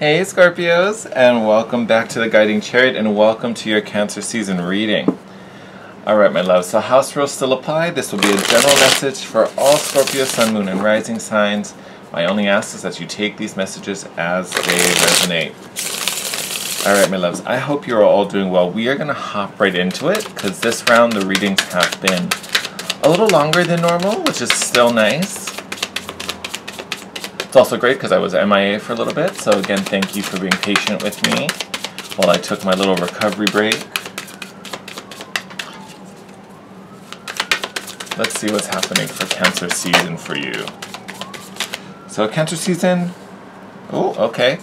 Hey Scorpios, and welcome back to the Guiding Chariot, and welcome to your Cancer season reading. Alright my loves, so house rules still apply. This will be a general message for all Scorpio, Sun, Moon, and Rising signs. My only ask is that you take these messages as they resonate. Alright my loves, I hope you're all doing well. We are going to hop right into it, because this round the readings have been a little longer than normal, which is still nice. It's also great because I was MIA for a little bit, so again, thank you for being patient with me while I took my little recovery break. Let's see what's happening for Cancer season for you. So Cancer season, oh, okay.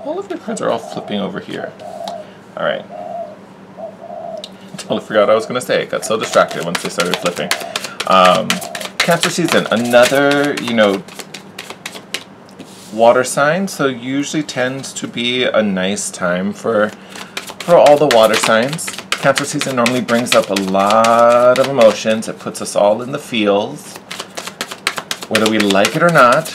All of your cards are all flipping over here. Alright. Totally forgot what I was going to say. Got so distracted once they started flipping. Cancer season, another, water sign, so usually tends to be a nice time for all the water signs. Cancer season normally brings up a lot of emotions. It puts us all in the feels, whether we like it or not.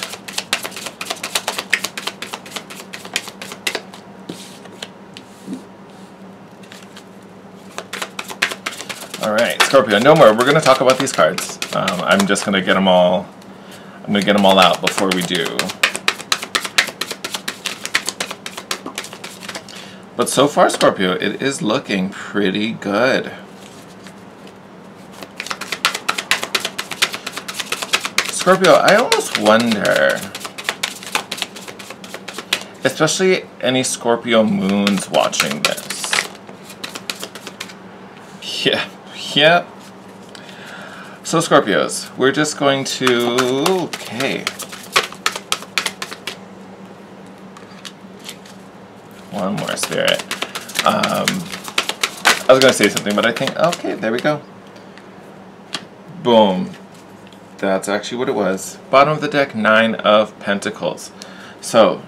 Alright, Scorpio, no more. We're going to talk about these cards. I'm just going to get them all. I'm going to get them all out before we do. But so far, Scorpio, it is looking pretty good. Scorpio, I almost wonder, especially any Scorpio moons watching this. Yeah. So Scorpios, we're just going to, okay. One more spirit. I was going to say something, but I think, okay, there we go. Boom. That's actually what it was. Bottom of the deck, 9 of Pentacles. So,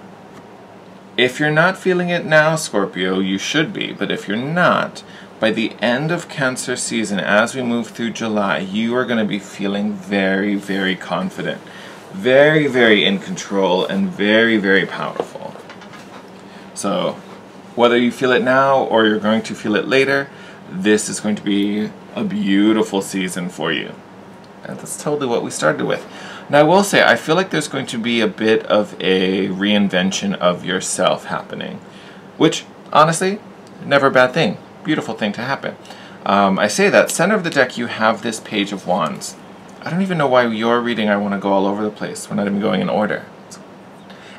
if you're not feeling it now, Scorpio, you should be. But if you're not, by the end of Cancer season, as we move through July, you are going to be feeling very, very confident. Very, very in control and very, very powerful. So, whether you feel it now or you're going to feel it later, this is going to be a beautiful season for you. And that's totally what we started with. Now, I will say, I feel like there's going to be a bit of a reinvention of yourself happening. Which, honestly, never a bad thing. Beautiful thing to happen. I say that, center of the deck, you have this Page of Wands. I don't even know why your reading, I want to go all over the place. We're not even going in order.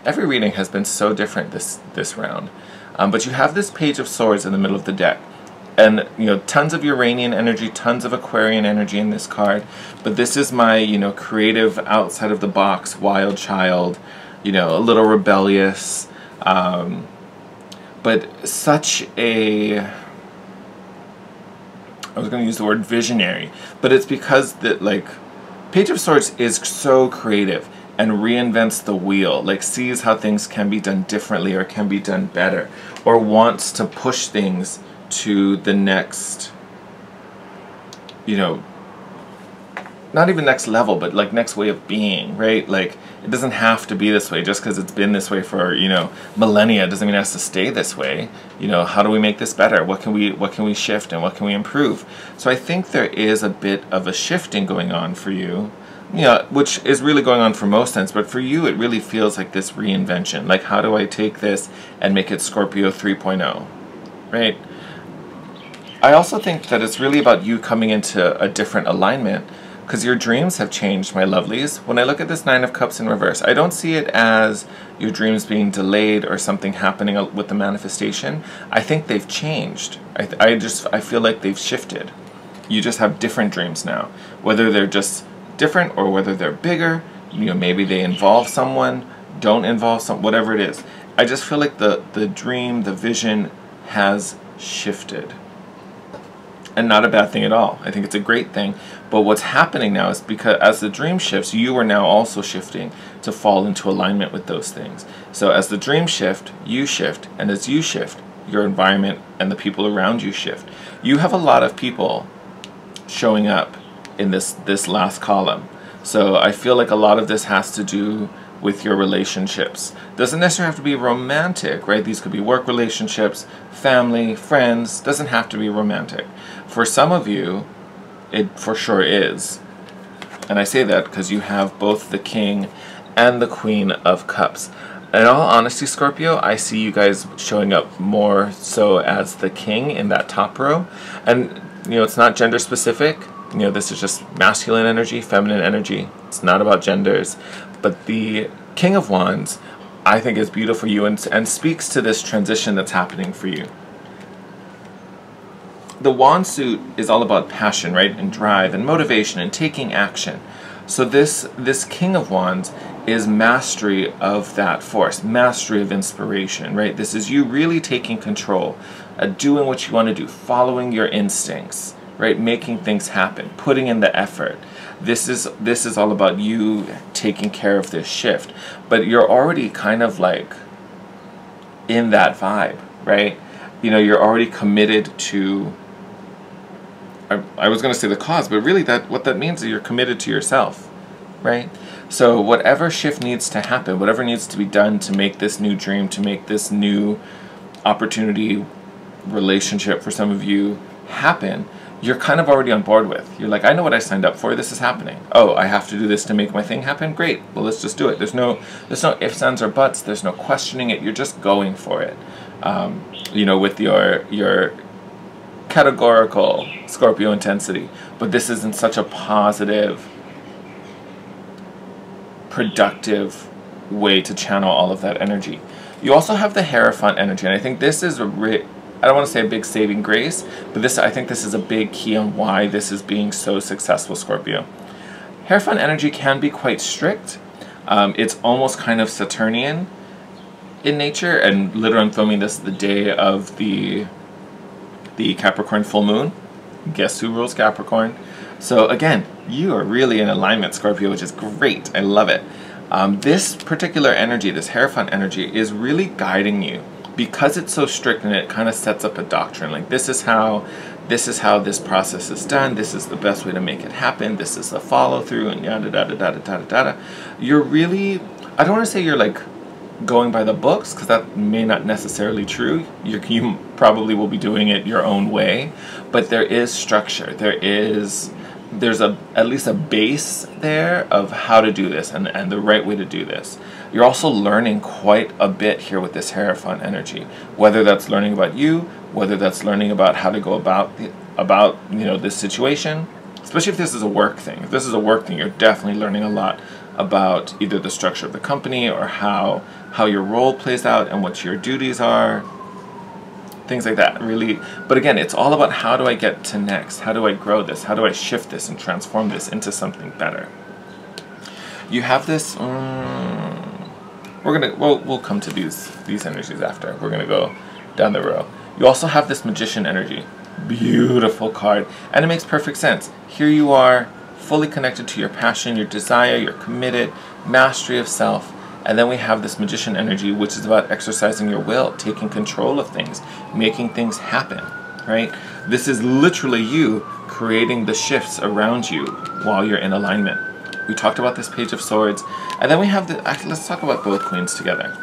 Every reading has been so different this round. But you have this Page of Swords in the middle of the deck. And, tons of Uranian energy, tons of Aquarian energy in this card. But this is my, creative, outside of the box, wild child, a little rebellious. But such a, I was going to use the word visionary. But it's because that, Page of Swords is so creative and reinvents the wheel, sees how things can be done differently or can be done better, or wants to push things to the next, not even next level, but next way of being, right? It doesn't have to be this way just because it's been this way for, millennia. It doesn't mean it has to stay this way. How do we make this better? What can we shift and what can we improve? So I think there is a bit of a shifting going on for you. Which is really going on for most sense, but for you it really feels like this reinvention. How do I take this and make it Scorpio 3.0, right? I also think that it's really about you coming into a different alignment, because your dreams have changed, my lovelies. When I look at this 9 of Cups in reverse, I don't see it as your dreams being delayed or something happening with the manifestation. I think they've changed. I feel like they've shifted. You just have different dreams now, whether they're just different or whether they're bigger, maybe they involve someone, don't involve some, whatever it is. I just feel like the dream, the vision has shifted. And not a bad thing at all. I think it's a great thing. But what's happening now is because as the dream shifts, you are now also shifting to fall into alignment with those things. So as the dream shift, and as you shift, your environment and the people around you shift. You have a lot of people showing up in this last column. So I feel like a lot of this has to do with your relationships. Doesn't necessarily have to be romantic, right? These could be work relationships, family, friends. Doesn't have to be romantic. For some of you, it for sure is. And I say that because you have both the King and the Queen of Cups. In all honesty, Scorpio, I see you guys showing up more so as the King in that top row. And, you know, it's not gender specific. You know, this is just masculine energy, feminine energy. It's not about genders. But the King of Wands, I think, is beautiful for you and speaks to this transition that's happening for you. The wand suit is all about passion, right? And drive and motivation and taking action. So this King of Wands is mastery of that force, mastery of inspiration, right? This is you really taking control, doing what you want to do, following your instincts, right? Making things happen, putting in the effort. This is all about you taking care of this shift. But you're already kind of like in that vibe, right? You know, you're already committed to, I was going to say the cause, but really what that means is you're committed to yourself, right? So whatever shift needs to happen, whatever needs to be done to make this new dream, to make this new opportunity, relationship for some of you happen, you're kind of already on board with. You're like, I know what I signed up for. This is happening. Oh, I have to do this to make my thing happen? Great. Well, let's just do it. There's no ifs, ands, or buts. There's no questioning it. You're just going for it. You know, with your categorical Scorpio intensity. But this is in such a positive, productive way to channel all of that energy. You also have the Hierophant energy, and I think this is I don't want to say a big saving grace, but I think this is a big key on why this is being so successful, Scorpio. Hierophant energy can be quite strict. It's almost kind of Saturnian in nature, and literally I'm filming this the day of the Capricorn full moon. Guess who rules Capricorn? So again, you are really in alignment, Scorpio, which is great. I love it. This particular energy, this Hierophant energy, is really guiding you. Because it's so strict and it kind of sets up a doctrine, like this is how this process is done, this is the best way to make it happen, this is the follow through, and yada yada yada yada yada. You're really, I don't want to say you're like going by the books, because that may not necessarily true. You probably will be doing it your own way, but there is structure. There's at least a base there of how to do this and the right way to do this. You're also learning quite a bit here with this Hierophant energy, whether that's learning about you, whether that's learning about how to go about you know, this situation, especially if this is a work thing. If this is a work thing, you're definitely learning a lot about either the structure of the company or how your role plays out and what your duties are, things like that, really. But again, it's all about how do I get to next? How do I grow this? How do I shift this and transform this into something better? You have this, we'll come to these energies after. We're gonna go down the row. You also have this Magician energy. Beautiful card, and it makes perfect sense. Here you are, fully connected to your passion, your desire, you're committed, mastery of self. And then we have this Magician energy, which is about exercising your will, taking control of things, making things happen, right? This is literally you creating the shifts around you while you're in alignment. We talked about this Page of Swords, and then we have actually, let's talk about both queens together.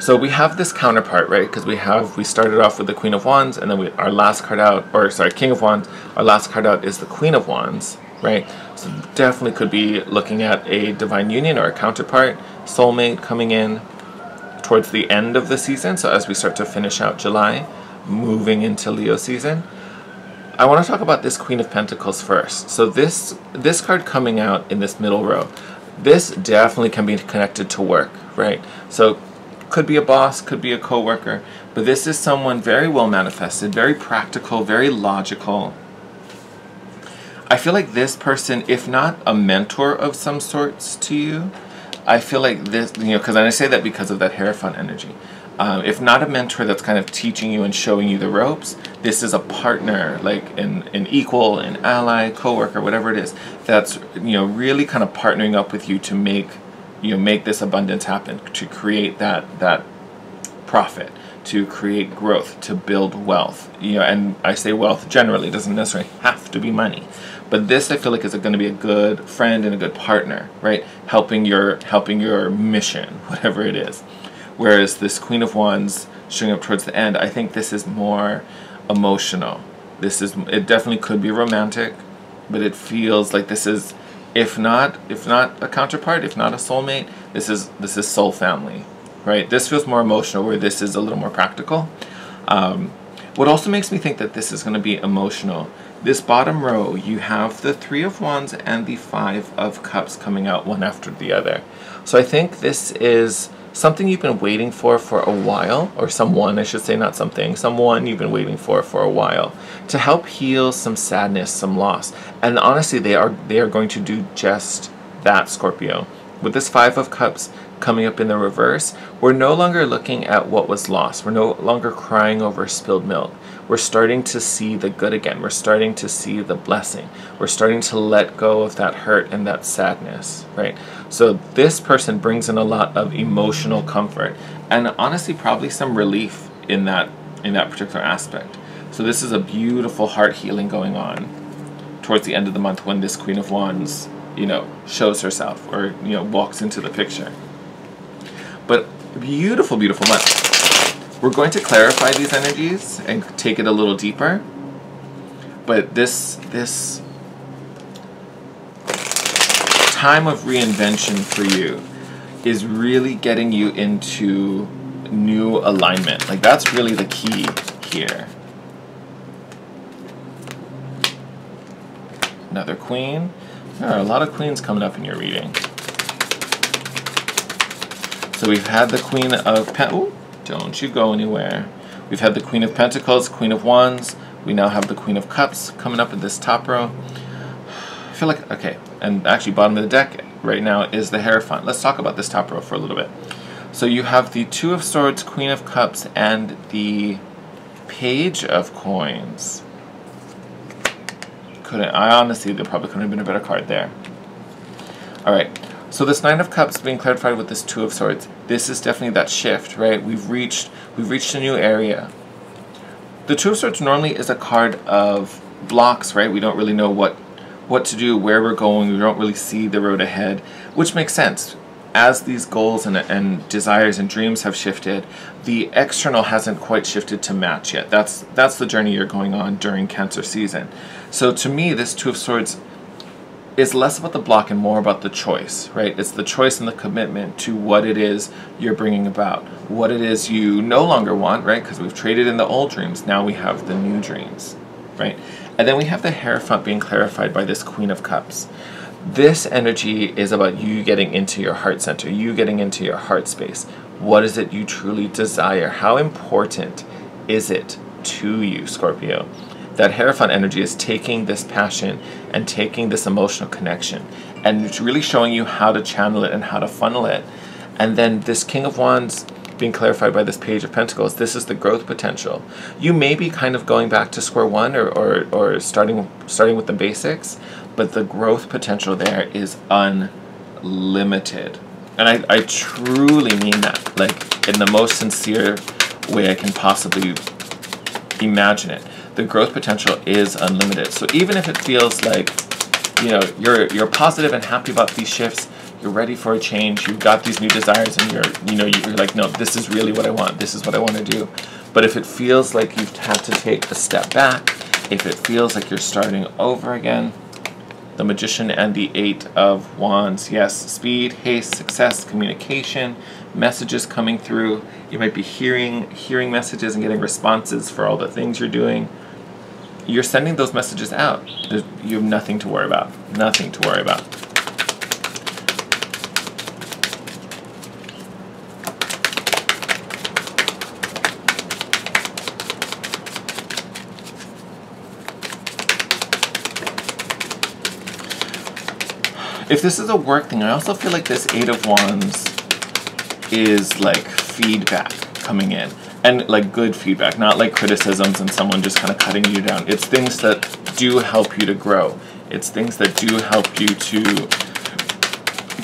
So we have this counterpart, right? Because we started off with the Queen of Wands, and then our last card out, or sorry, King of Wands. Our last card out is the Queen of Wands, right? So definitely could be looking at a divine union or a counterpart, soulmate coming in towards the end of the season. So as we start to finish out July, moving into Leo season. I want to talk about this Queen of Pentacles first. So this card coming out in this middle row, this definitely can be connected to work, right? So could be a boss, could be a co-worker, but this is someone very well manifested, very practical, very logical. I feel like this person, if not a mentor of some sorts to you, I feel like this, you know, because I say that because of that Hierophant energy. If not a mentor that's kind of teaching you and showing you the ropes, this is a partner, like an equal, an ally, co-worker, whatever it is, that's, you know, really kind of partnering up with you to make this abundance happen, to create that profit, to create growth, to build wealth. You know, and I say wealth generally, it doesn't necessarily have to be money, But this, I feel like, is going to be a good friend and a good partner, right? Helping your mission, whatever it is. Whereas this Queen of Wands showing up towards the end, I think this is more emotional. It definitely could be romantic, but it feels like this is, if not a counterpart, if not a soulmate, this is soul family, right? This feels more emotional, where this is a little more practical. What also makes me think that this is going to be emotional, this bottom row, you have the Three of Wands and the Five of Cups coming out one after the other. So I think this is something you've been waiting for a while, or someone, I should say, not something, someone you've been waiting for a while, to help heal some sadness, some loss. And honestly, they are going to do just that, Scorpio. With this Five of Cups coming up in the reverse, we're no longer looking at what was lost. We're no longer crying over spilled milk. We're starting to see the good again. We're starting to see the blessing. We're starting to let go of that hurt and that sadness, right? So this person brings in a lot of emotional comfort, and honestly probably some relief in that particular aspect. So this is a beautiful heart healing going on towards the end of the month, when this Queen of Wands, you know, shows herself, or, you know, walks into the picture. But beautiful, beautiful month. We're going to clarify these energies and take it a little deeper. But this time of reinvention for you is really getting you into new alignment. Like, that's really the key here. Another Queen. There are a lot of Queens coming up in your reading. So we've had the Queen of Pentacles. Don't you go anywhere. We've had the Queen of Pentacles, Queen of Wands. We now have the Queen of Cups coming up in this top row. I feel like, okay, and actually bottom of the deck right now is the Hierophant. Let's talk about this top row for a little bit. So you have the Two of Swords, Queen of Cups, and the Page of Coins. I honestly, there probably couldn't have been a better card there. Alright, so this Nine of Cups being clarified with this Two of Swords, this is definitely that shift, right? We've reached a new area. The Two of Swords normally is a card of blocks, right? We don't really know what to do, where we're going. We don't really see the road ahead, which makes sense. As these goals and desires and dreams have shifted, the external hasn't quite shifted to match yet. That's the journey you're going on during Cancer season. So to me, this Two of Swords is less about the block and more about the choice, right? It's the choice and the commitment to what it is you're bringing about, what it is you no longer want, right? Because we've traded in the old dreams, now we have the new dreams, right? And then we have the Hierophant being clarified by this Queen of Cups. This energy is about you getting into your heart center, you getting into your heart space. What is it you truly desire? How important is it to you, Scorpio? That Hierophant energy is taking this passion and taking this emotional connection, and it's really showing you how to channel it and how to funnel it. And then this King of Wands being clarified by this Page of Pentacles, this is the growth potential. You may be kind of going back to square one, or starting with the basics, but the growth potential there is unlimited. And I truly mean that, like, in the most sincere way I can possibly imagine it. The growth potential is unlimited. So even if it feels like, you know, you're positive and happy about these shifts, you're ready for a change, you've got these new desires, and you're like, no, this is really what I want, this is what I want to do. But if it feels like you've had to take a step back, if it feels like you're starting over again, the Magician and the Eight of Wands, yes, speed, haste, success, communication, messages coming through. You might be hearing messages and getting responses for all the things you're doing. You're sending those messages out. You have nothing to worry about. Nothing to worry about. If this is a work thing, I also feel like this Eight of Wands is like feedback coming in. And like good feedback, not like criticisms and someone just kind of cutting you down. It's things that do help you to grow. It's things that do help you to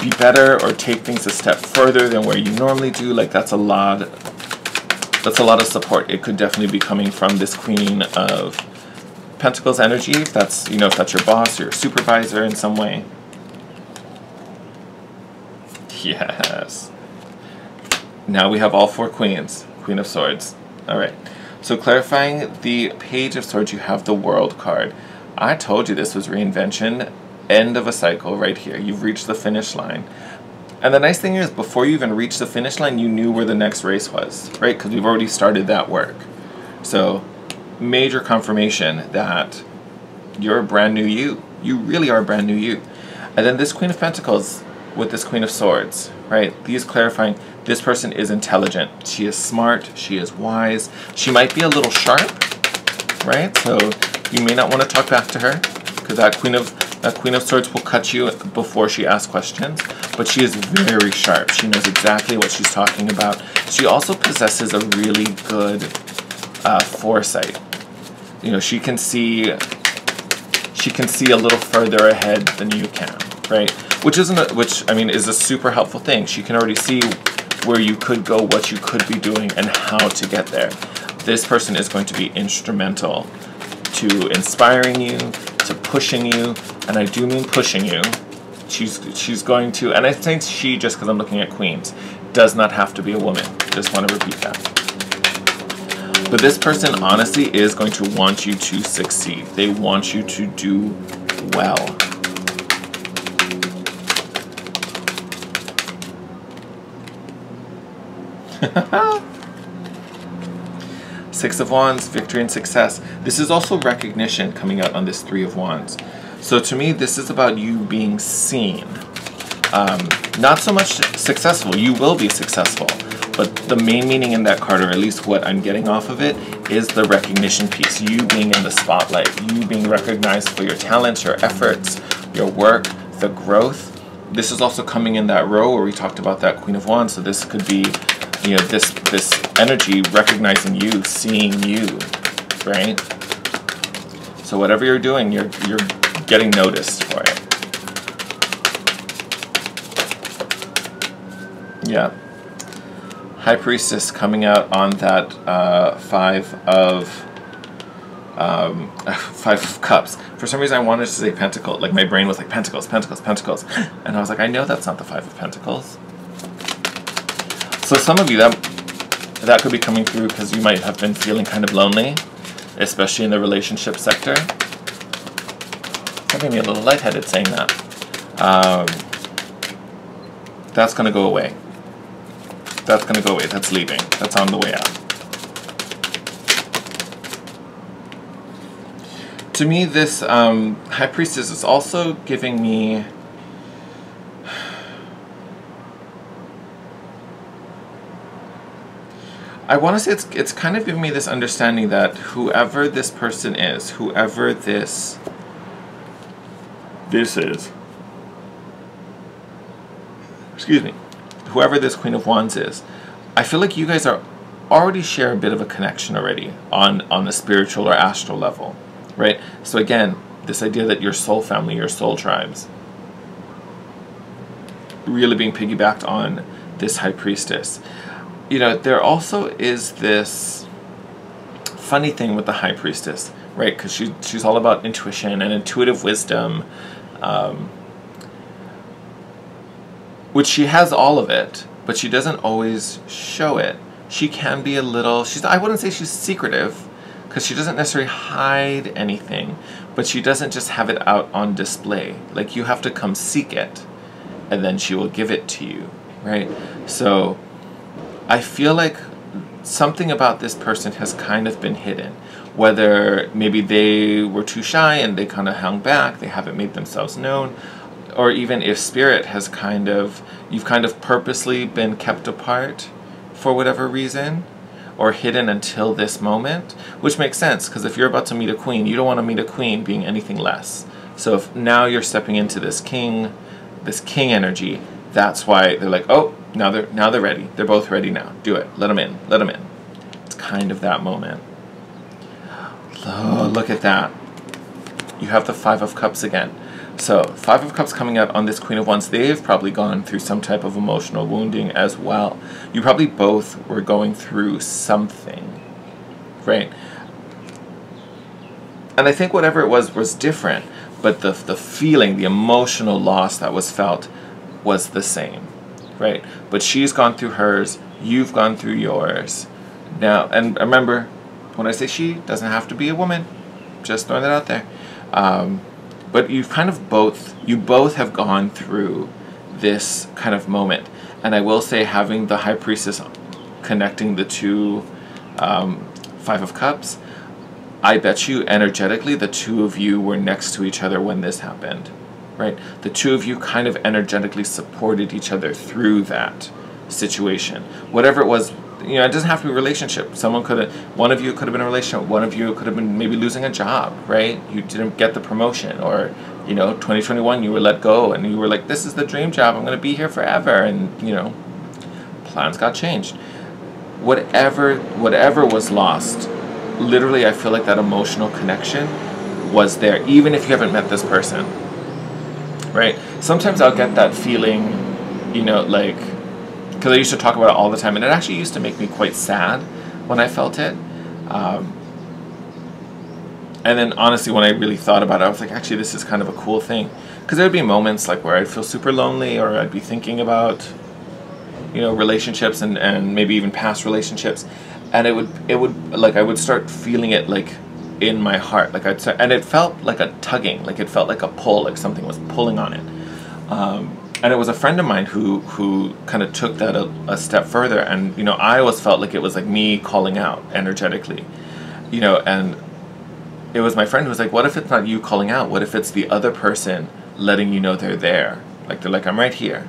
be better or take things a step further than where you normally do. Like that's a lot of support. It could definitely be coming from this Queen of Pentacles energy, if that's, you know, if that's your boss or your supervisor in some way. Yes. Now we have all 4 queens. Queen of Swords. Alright. So clarifying the Page of Swords, you have the World card. I told you this was reinvention. End of a cycle right here. You've reached the finish line. And the nice thing is, before you even reached the finish line, you knew where the next race was, right? Because we've already started that work. So, major confirmation that you're a brand new you. You really are a brand new you. And then this Queen of Pentacles with this Queen of Swords, right? These clarifying, this person is intelligent. She is smart. She is wise. She might be a little sharp, right? So, you may not want to talk back to her, because that Queen of Swords will cut you before she asks questions, but she is very sharp. She knows exactly what she's talking about. She also possesses a really good foresight. You know, she can see a little further ahead than you can, right? Which is a super helpful thing. She can already see where you could go, what you could be doing, and how to get there. This person is going to be instrumental to inspiring you, to pushing you, and I do mean pushing you. She's going to, and I think she, just because I'm looking at queens, does not have to be a woman. Just want to repeat that. But this person honestly is going to want you to succeed. They want you to do well. Six of Wands, victory and success. This is also recognition coming out on this Three of Wands. So to me, this is about you being seen. Not so much successful. You will be successful. But the main meaning in that card, or at least what I'm getting off of it, is the recognition piece. You being in the spotlight. You being recognized for your talents, your efforts, your work, the growth. This is also coming in that row where we talked about that Queen of Wands. So this could be, you know, this energy recognizing you, seeing you, right? So whatever you're doing, you're getting noticed for it. Yeah. High Priestess coming out on that Five of Cups. For some reason I wanted to say Pentacle, like my brain was like Pentacles, Pentacles, Pentacles. And I was like, I know that's not the Five of Pentacles. So some of you, that could be coming through because you might have been feeling kind of lonely, especially in the relationship sector. That made me a little lightheaded saying that. That's going to go away. That's going to go away. That's leaving. That's on the way out. To me, this High Priestess is also giving me... I want to say it's kind of giving me this understanding that whoever this person is, whoever this is, excuse me, whoever this Queen of Wands is, I feel like you guys already share a bit of a connection already on the spiritual or astral level, right? So again, this idea that your soul family, your soul tribes, really being piggybacked on this High Priestess. You know, there also is this funny thing with the High Priestess, right? Because she's all about intuition and intuitive wisdom, which she has all of it, but she doesn't always show it. She can be a little, I wouldn't say she's secretive, because she doesn't necessarily hide anything, but she doesn't just have it out on display. Like, you have to come seek it, and then she will give it to you, right? So I feel like something about this person has kind of been hidden. Whether maybe they were too shy and they kind of hung back, they haven't made themselves known, or even if Spirit has you've kind of purposely been kept apart for whatever reason, or hidden until this moment, which makes sense, because if you're about to meet a queen, you don't want to meet a queen being anything less. So if now you're stepping into this king energy, that's why they're like, oh, now they're ready. They're both ready now. Do it. Let them in. Let them in. It's kind of that moment. Oh, look at that. You have the Five of Cups again. So, Five of Cups coming out on this Queen of Wands. They've probably gone through some type of emotional wounding as well. You probably both were going through something, right? And I think whatever it was different, but the feeling, the emotional loss that was felt was the same, right? But she's gone through hers, you've gone through yours. Now, and remember, when I say she, doesn't have to be a woman, just throwing that out there. But you've kind of you both have gone through this kind of moment. And I will say, having the High Priestess connecting the two Five of Cups, I bet you energetically the two of you were next to each other when this happened, right? The two of you kind of energetically supported each other through that situation. Whatever it was, you know, it doesn't have to be a relationship. One of you could have been in a relationship, one of you could have been maybe losing a job, right? You didn't get the promotion, or, you know, 2021 you were let go and you were like, this is the dream job, I'm going to be here forever, and, you know, plans got changed. Whatever was lost, literally I feel like that emotional connection was there, even if you haven't met this person, right? Sometimes I'll get that feeling, you know, like, because I used to talk about it all the time, and it actually used to make me quite sad when I felt it. And then honestly, when I really thought about it, I was like, actually, this is kind of a cool thing. Because there would be moments like where I'd feel super lonely, or I'd be thinking about, you know, relationships and maybe even past relationships. And it would like, I would start feeling it like in my heart. Like and it felt like a tugging, like it felt like a pull, like something was pulling on it. And it was a friend of mine who kind of took that a step further, and, you know, I always felt like it was like me calling out energetically, you know, and it was my friend who was like, what if it's not you calling out? What if it's the other person letting you know they're there? Like, they're like, I'm right here,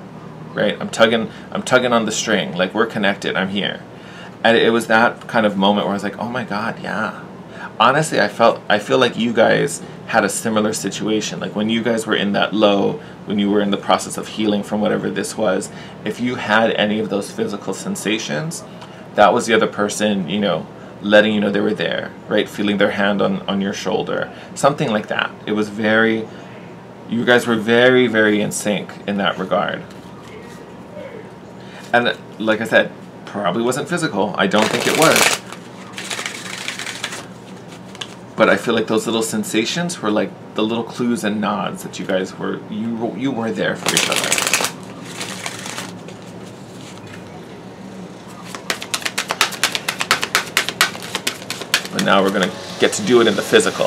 right? I'm tugging on the string, like, we're connected, I'm here. And it was that kind of moment where I was like, oh my God, yeah. Honestly, I feel like you guys had a similar situation. Like, when you guys were in that low, when you were in the process of healing from whatever this was, if you had any of those physical sensations, that was the other person, you know, letting you know they were there, right? Feeling their hand on your shoulder, something like that. It was you guys were very, very in sync in that regard. And like I said, probably wasn't physical. I don't think it was. But I feel like those little sensations were like the little clues and nods that you guys were, you were there for each other. But now we're gonna get to do it in the physical.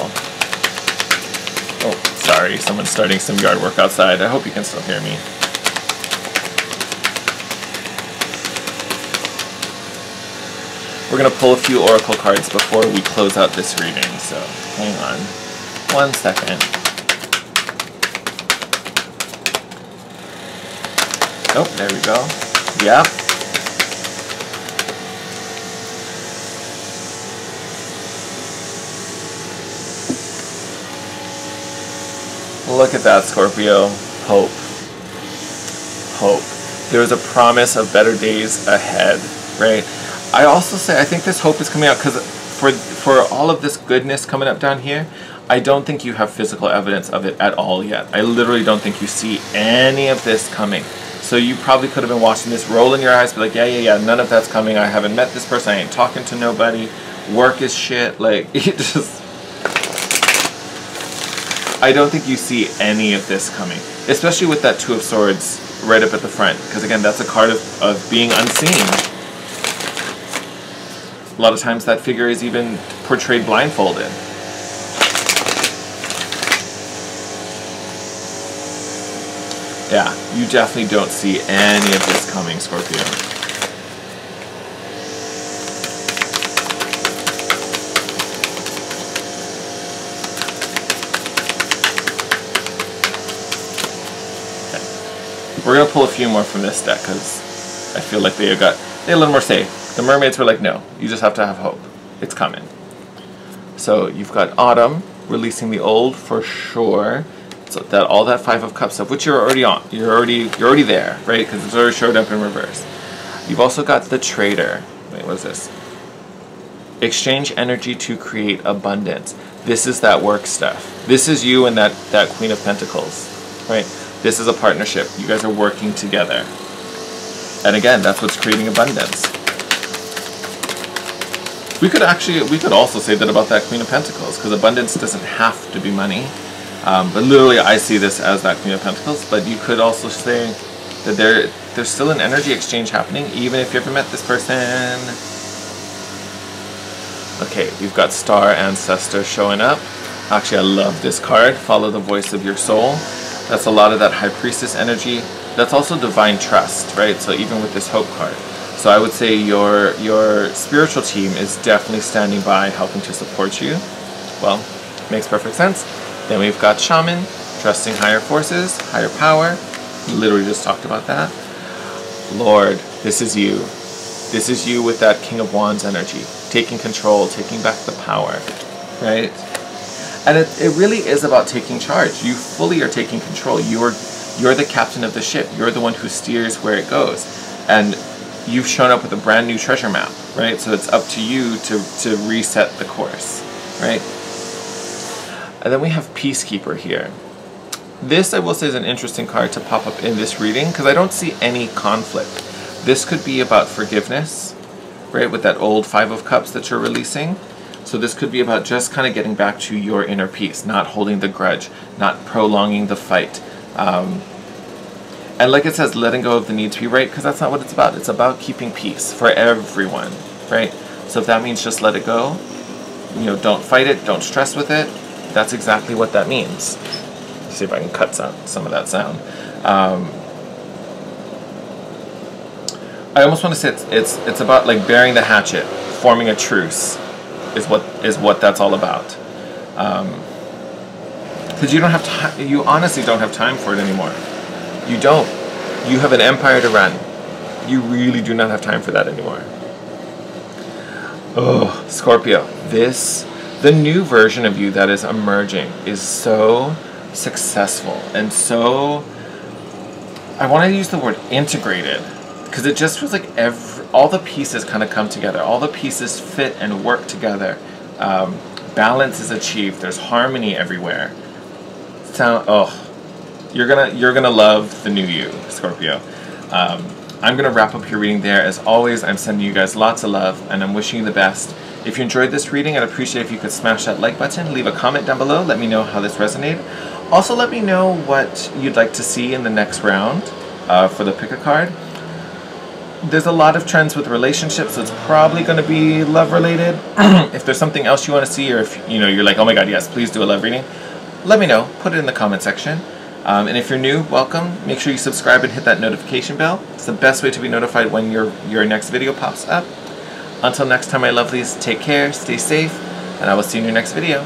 Oh, sorry, someone's starting some yard work outside. I hope you can still hear me. We're going to pull a few oracle cards before we close out this reading, so hang on 1 second. Oh, there we go. Yep. Look at that, Scorpio. Hope. Hope. There's a promise of better days ahead, right? I also say, I think this hope is coming out because for all of this goodness coming up down here, I don't think you have physical evidence of it at all yet. I literally don't think you see any of this coming. So you probably could have been watching this, rolling your eyes, be like, yeah, none of that's coming. I haven't met this person. I ain't talking to nobody. Work is shit. Like, it just... I don't think you see any of this coming. Especially with that Two of Swords right up at the front. Because again, that's a card of being unseen. A lot of times that figure is even portrayed blindfolded. Yeah, you definitely don't see any of this coming, Scorpio. Okay. We're going to pull a few more from this deck because I feel like they had a little more say. The mermaids were like, no, you just have to have hope. It's coming. So you've got Autumn, releasing the old for sure. So that all that Five of Cups stuff, which you're already on. You're already there, right? Because it's already showed up in reverse. You've also got the Trader. Wait, what is this? Exchange energy to create abundance. This is that work stuff. This is you and that Queen of Pentacles, right? This is a partnership. You guys are working together. And again, that's what's creating abundance. We could also say that about that Queen of Pentacles, because abundance doesn't have to be money. But literally, I see this as that Queen of Pentacles. But you could also say that there's still an energy exchange happening, even if you ever met this person. Okay, we've got Star Ancestor showing up. Actually, I love this card. Follow the voice of your soul. That's a lot of that High Priestess energy. That's also divine trust, right? So even with this Hope card. So I would say your spiritual team is definitely standing by, helping to support you. Well, makes perfect sense. Then we've got Shaman, trusting higher forces, higher power. Literally just talked about that. Lord, this is you. This is you with that King of Wands energy. Taking control, taking back the power, right? And it really is about taking charge. You fully are taking control. You're the captain of the ship. You're the one who steers where it goes. And you've shown up with a brand new treasure map, right? So it's up to you to reset the course, right? And then we have Peacekeeper here. This, I will say, is an interesting card to pop up in this reading, because I don't see any conflict. This could be about forgiveness, right? With that old Five of Cups that you're releasing. So this could be about just kind of getting back to your inner peace, not holding the grudge, not prolonging the fight. And like it says, letting go of the need to be right, because that's not what it's about. It's about keeping peace for everyone, right? So if that means just let it go, you know, don't fight it, don't stress with it, that's exactly what that means. Let's see if I can cut some of that sound. I almost want to say it's about like burying the hatchet, forming a truce, is what that's all about. Because you don't have time. You honestly don't have time for it anymore. You don't. You have an empire to run. You really do not have time for that anymore. Oh, Scorpio, the new version of you that is emerging is so successful and so, I want to use the word integrated, because it just feels like all the pieces kind of come together. All the pieces fit and work together. Balance is achieved. There's harmony everywhere. You're gonna love the new you, Scorpio. I'm gonna wrap up your reading there. As always, I'm sending you guys lots of love, and I'm wishing you the best. If you enjoyed this reading, I'd appreciate if you could smash that like button, leave a comment down below, let me know how this resonated. Also, let me know what you'd like to see in the next round for the pick a card. There's a lot of trends with relationships, so it's probably going to be love related. If there's something else you want to see, or if you're like, oh my god, yes, please do a love reading, let me know. Put it in the comment section. And if you're new, welcome. Make sure you subscribe and hit that notification bell. It's the best way to be notified when your next video pops up. Until next time, my lovelies, take care, stay safe, and I will see you in your next video.